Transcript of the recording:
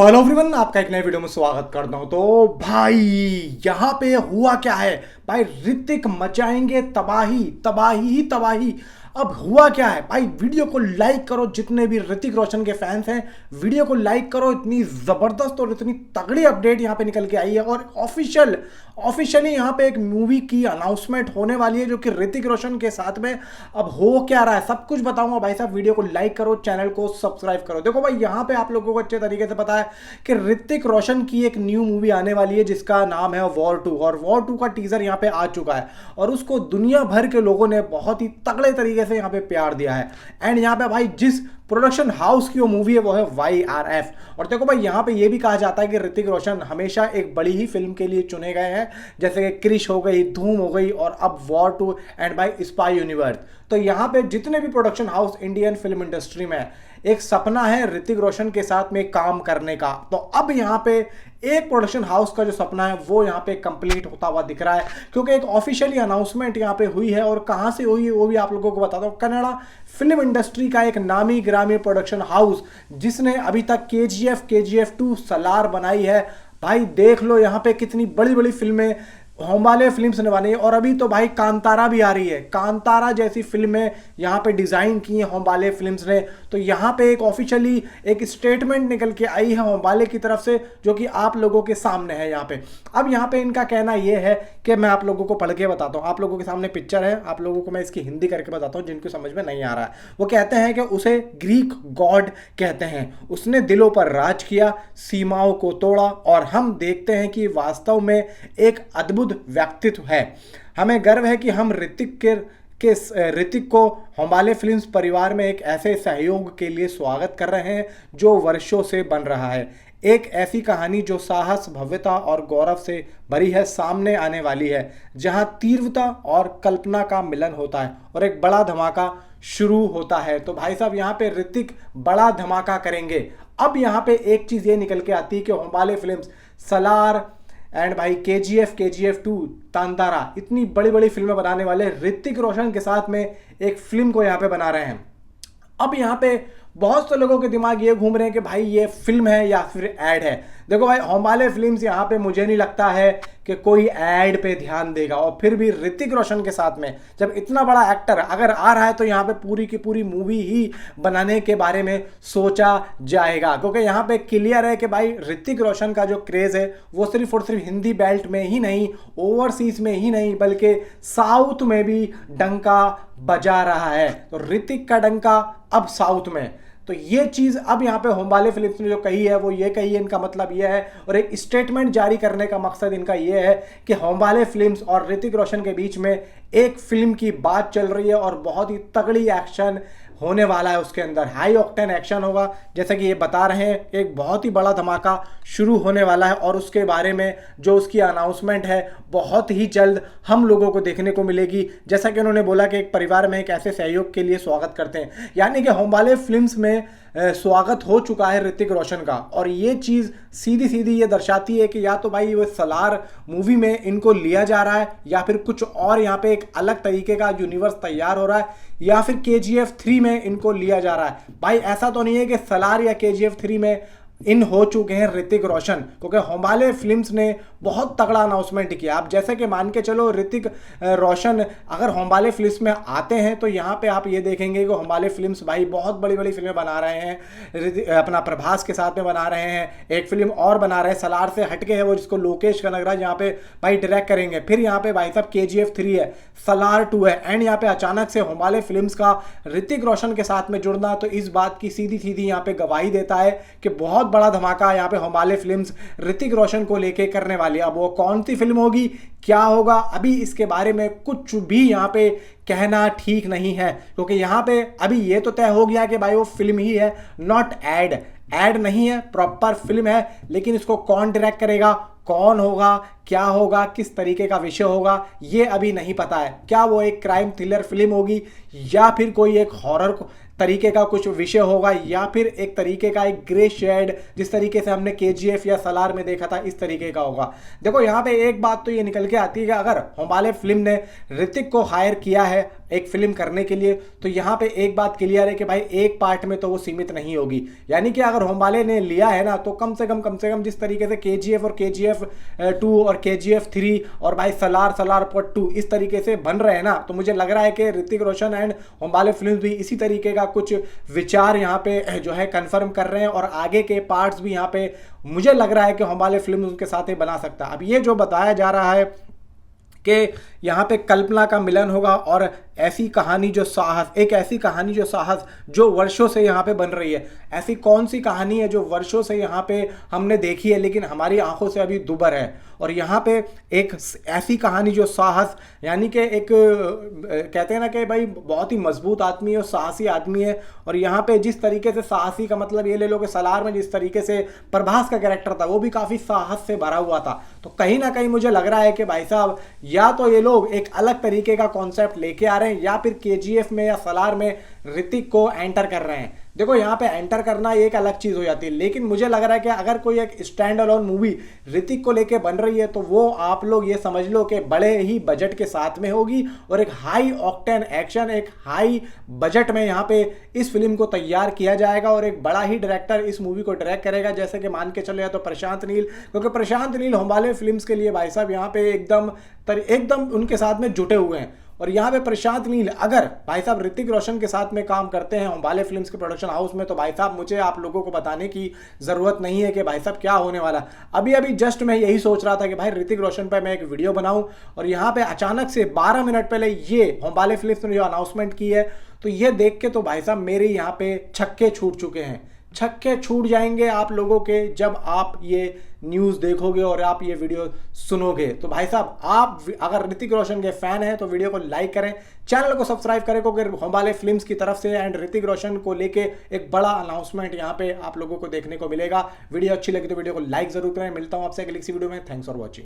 Hello everyone, आपका एक नए वीडियो में स्वागत करता हूं। तो भाई यहाँ पे हुआ क्या है भाई, ऋतिक मचाएंगे तबाही तबाही ही तबाही। अब हुआ क्या है भाई, वीडियो को लाइक करो, जितने भी ऋतिक रोशन के फैंस हैं वीडियो को लाइक करो। इतनी जबरदस्त और इतनी तगड़ी अपडेट यहाँ पे निकल के आई है और ऑफिशियली यहाँ पे एक मूवी की अनाउंसमेंट होने वाली है जो कि ऋतिक रोशन के साथ में। अब हो क्या रहा है सब कुछ बताऊंगा भाई साहब, वीडियो को लाइक करो, चैनल को सब्सक्राइब करो। देखो भाई यहाँ पे आप लोगों को अच्छे तरीके से पता है कि ऋतिक रोशन की एक न्यू मूवी आने वाली है जिसका नाम है वॉर 2, और वॉर 2 का टीजर यहाँ पे आ चुका है और उसको दुनिया भर के लोगों ने बहुत ही तगड़े तरीके से यहाँ पे प्यार दिया है। एंड यहाँ पे भाई जिस प्रोडक्शन हाउस की वो मूवी है वो है YRF। और देखो भाई यहाँ पे ये भी कहा जाता है कि ऋतिक रोशन हमेशा एक बड़ी ही फिल्म के लिए चुने गए हैं, जैसे कि क्रिश हो गई, धूम हो गई और अब वॉर 2 एंड भाई स्पाई यूनिवर्स। तो यहाँ पे जितने भी production house Indian film industry में है, एक सपना है ऋतिक रोशन के साथ में काम करने का। तो अब यहाँ पे एक प्रोडक्शन हाउस का जो सपना है वो यहाँ पे कंप्लीट होता हुआ दिख रहा है, क्योंकि एक ऑफिशियली अनाउंसमेंट यहाँ पे हुई है। और कहाँ से हुई है वो भी आप लोगों को बताता हूँ। कन्नड़ा फिल्म इंडस्ट्री का एक नामी ग्रामी प्रोडक्शन हाउस जिसने अभी तक KGF 2 सलार बनाई है। भाई देख लो यहाँ पे कितनी बड़ी बड़ी फिल्में होमबाले फिल्म्स ने बनी है, और अभी तो भाई कांतारा भी आ रही है। कांतारा जैसी फिल्में यहाँ पे डिजाइन की है होमबाले फिल्म्स ने। तो यहाँ पे एक ऑफिशियली एक स्टेटमेंट निकल के आई है होमबाले की तरफ से, जो कि आप लोगों के सामने है यहाँ पे। अब यहाँ पे इनका कहना ये है कि मैं आप लोगों को पढ़ के बताता हूँ। आप लोगों के सामने पिक्चर है, आप लोगों को मैं इसकी हिंदी करके बताता हूँ जिनको समझ में नहीं आ रहा है। वो कहते हैं कि उसे ग्रीक गॉड कहते हैं, उसने दिलों पर राज किया, सीमाओं को तोड़ा, और हम देखते हैं कि वास्तव में एक अद्भुत व्यक्तित्व है। हमें गर्व है कि हम ऋतिक को होमबाले फिल्म्स परिवार में एक ऐसे सहयोग के लिए स्वागत कर रहे हैं जो वर्षों से बन रहा है। एक ऐसी कहानी जो साहस, भव्यता और गौरव से भरी है सामने आने वाली है, जहां तीव्रता और कल्पना का मिलन होता है और एक बड़ा धमाका शुरू होता है। तो भाई साहब यहाँ पे ऋतिक बड़ा धमाका करेंगे। अब यहाँ पे एक चीज ये निकल के आती है कि होमबाले फिल्म्स, सलार एंड भाई KGF 2, तांतारा, इतनी बड़ी बड़ी फिल्में बनाने वाले ऋतिक रोशन के साथ में एक फिल्म को यहाँ पे बना रहे हैं। अब यहाँ पे बहुत से लोगों के दिमाग ये घूम रहे हैं कि भाई ये फिल्म है या फिर एड है। देखो भाई होमबाले फिल्म्स यहाँ पे मुझे नहीं लगता है कि कोई एड पे ध्यान देगा, और फिर भी ऋतिक रोशन के साथ में जब इतना बड़ा एक्टर अगर आ रहा है तो यहाँ पे पूरी की पूरी मूवी ही बनाने के बारे में सोचा जाएगा। क्योंकि यहाँ पे क्लियर है कि भाई ऋतिक रोशन का जो क्रेज है वो सिर्फ और सिर्फ हिंदी बेल्ट में ही नहीं, ओवरसीज में ही नहीं, बल्कि साउथ में भी डंका बजा रहा है। तो ऋतिक का डंका अब साउथ में। तो ये चीज अब यहाँ पे होमबाले फिल्म्स ने जो कही है वो ये कही है, इनका मतलब ये है, और एक स्टेटमेंट जारी करने का मकसद इनका ये है कि होमबाले फिल्म्स और ऋतिक रोशन के बीच में एक फिल्म की बात चल रही है और बहुत ही तगड़ी एक्शन होने वाला है। उसके अंदर हाई ऑक्टेन एक्शन होगा, जैसा कि ये बता रहे हैं। एक बहुत ही बड़ा धमाका शुरू होने वाला है और उसके बारे में जो उसकी अनाउंसमेंट है बहुत ही जल्द हम लोगों को देखने को मिलेगी। जैसा कि उन्होंने बोला कि एक परिवार में एक ऐसे सहयोग के लिए स्वागत करते हैं, यानी कि होमबाले फिल्म्स में स्वागत हो चुका है ऋतिक रोशन का। और ये चीज़ सीधी सीधी ये दर्शाती है कि या तो भाई वो सलार मूवी में इनको लिया जा रहा है, या फिर कुछ और यहाँ पे एक अलग तरीके का यूनिवर्स तैयार हो रहा है, या फिर KGF 3 में इनको लिया जा रहा है। भाई ऐसा तो नहीं है कि सलार या KGF 3 में इन हो चुके हैं ऋतिक रोशन, क्योंकि होमबाले फिल्म्स ने बहुत तगड़ा अनाउंसमेंट किया। आप जैसे कि मान के चलो ऋतिक रोशन अगर होमबाले फिल्म्स में आते हैं तो यहाँ पे आप ये देखेंगे कि होमबाले फिल्म्स भाई बहुत बड़ी बड़ी फिल्में बना रहे हैं, अपना प्रभास के साथ में बना रहे हैं। एक फिल्म और बना रहे हैं सलार से हटके है वो, जिसको लोकेश कनगराज यहाँ पे भाई डायरेक्ट करेंगे। फिर यहाँ पे भाई साहब KGF 3 है, सलार 2 है, एंड यहाँ पे अचानक से होमबाले फिल्म्स का ऋतिक रोशन के साथ में जुड़ना तो इस बात की सीधी सीधी यहाँ पे गवाही देता है कि बहुत बड़ा धमाका यहाँ पे होमबाले फिल्म्स ऋतिक रोशन को लेके करने वाली है। अब वो कौन सी फिल्म होगी, क्या होगा, अभी इसके बारे में कुछ भी यहाँ पे कहना ठीक नहीं है, क्योंकि यहाँ पे अभी ये तो तय हो गया कि भाई वो फिल्म ही है, नॉट एड नहीं है, प्रॉपर फिल्म है। लेकिन इसको कौन डायरेक्ट करेगा, कौन होगा, क्या होगा, किस तरीके का विषय होगा, ये अभी नहीं पता है। क्या वो एक क्राइम थ्रिलर फिल्म होगी या फिर कोई एक हॉरर तरीके का कुछ विषय होगा या फिर एक तरीके का एक ग्रे शेड जिस तरीके से हमने केजीएफ या सलार में देखा था इस तरीके का होगा। देखो यहाँ पे एक बात तो ये निकल के आती है कि अगर हमारे फिल्म ने ऋतिक को हायर किया है एक फिल्म करने के लिए तो यहाँ पे एक बात क्लियर है कि भाई एक पार्ट में तो वो सीमित नहीं होगी। यानी कि अगर होमबाले ने लिया है ना तो कम से कम जिस तरीके से केजीएफ और केजीएफ 2 और केजीएफ 3 और भाई सलार पार्ट 2 इस तरीके से बन रहे हैं ना, तो मुझे लग रहा है कि ऋतिक रोशन एंड होमबाले फिल्म भी इसी तरीके का कुछ विचार यहाँ पे जो है कंफर्म कर रहे हैं और आगे के पार्ट्स भी यहाँ पे मुझे लग रहा है कि होमबाले फिल्म उनके साथ ही बना सकता है। अब ये जो बताया जा रहा है कि यहाँ पे कल्पना का मिलन होगा और ऐसी कहानी जो साहस जो वर्षों से यहाँ पे बन रही है, ऐसी कौन सी कहानी है जो वर्षों से यहाँ पे हमने देखी है लेकिन हमारी आंखों से अभी दुबर है। और यहाँ पे एक ऐसी कहानी जो साहस यानी कि एक कहते हैं ना कि भाई बहुत ही मजबूत आदमी है और साहसी आदमी है। और यहाँ पे जिस तरीके से साहसी का मतलब ये ले लो कि सलार में जिस तरीके से प्रभास का कैरेक्टर था वो भी काफ़ी साहस से भरा हुआ था। तो कहीं ना कहीं मुझे लग रहा है कि भाई साहब या तो ये लोग एक अलग तरीके का कॉन्सेप्ट लेके आ रहे हैं या फिर केजीएफ में या सलार में ऋतिक को एंटर कर रहे हैं। देखो यहाँ पे एंटर करना एक अलग चीज हो जाती है, लेकिन मुझे लग रहा है कि अगर कोई एक स्टैंड अलोन मूवी ऋतिक को लेके बन रही है तो वो आप लोग ये समझ लो कि बड़े ही बजट के साथ में होगी और एक हाई ऑक्टेन एक्शन, एक हाई बजट में यहाँ पे इस फिल्म को तैयार किया जाएगा और एक बड़ा ही डायरेक्टर इस मूवी को डायरेक्ट करेगा। जैसे कि मान के चले तो प्रशांत नील, क्योंकि प्रशांत नील होमबाले फिल्म्स के लिए भाई साहब यहाँ पे एकदम उनके साथ में जुटे हुए हैं। और यहाँ पे प्रशांत नील अगर भाई साहब ऋतिक रोशन के साथ में काम करते हैं होमबाले फिल्म्स के प्रोडक्शन हाउस में तो भाई साहब मुझे आप लोगों को बताने की ज़रूरत नहीं है कि भाई साहब क्या होने वाला। अभी जस्ट मैं यही सोच रहा था कि भाई ऋतिक रोशन पे मैं एक वीडियो बनाऊं और यहाँ पे अचानक से 12 मिनट पहले ये होमबाले फिल्म्स ने जो अनाउंसमेंट की है तो ये देख के तो भाई साहब मेरे यहाँ पे छक्के छूट चुके हैं। छक्के छूट जाएंगे आप लोगों के जब आप ये न्यूज़ देखोगे और आप ये वीडियो सुनोगे। तो भाई साहब आप अगर ऋतिक रोशन के फैन हैं तो वीडियो को लाइक करें, चैनल को सब्सक्राइब करें क्योंकि होमबाले फिल्म्स की तरफ से एंड ऋतिक रोशन को लेके एक बड़ा अनाउंसमेंट यहाँ पे आप लोगों को देखने को मिलेगा। वीडियो अच्छी लगी तो वीडियो को लाइक जरूर करें। मिलता हूँ आपसे अगली वीडियो में। Thanks for watching.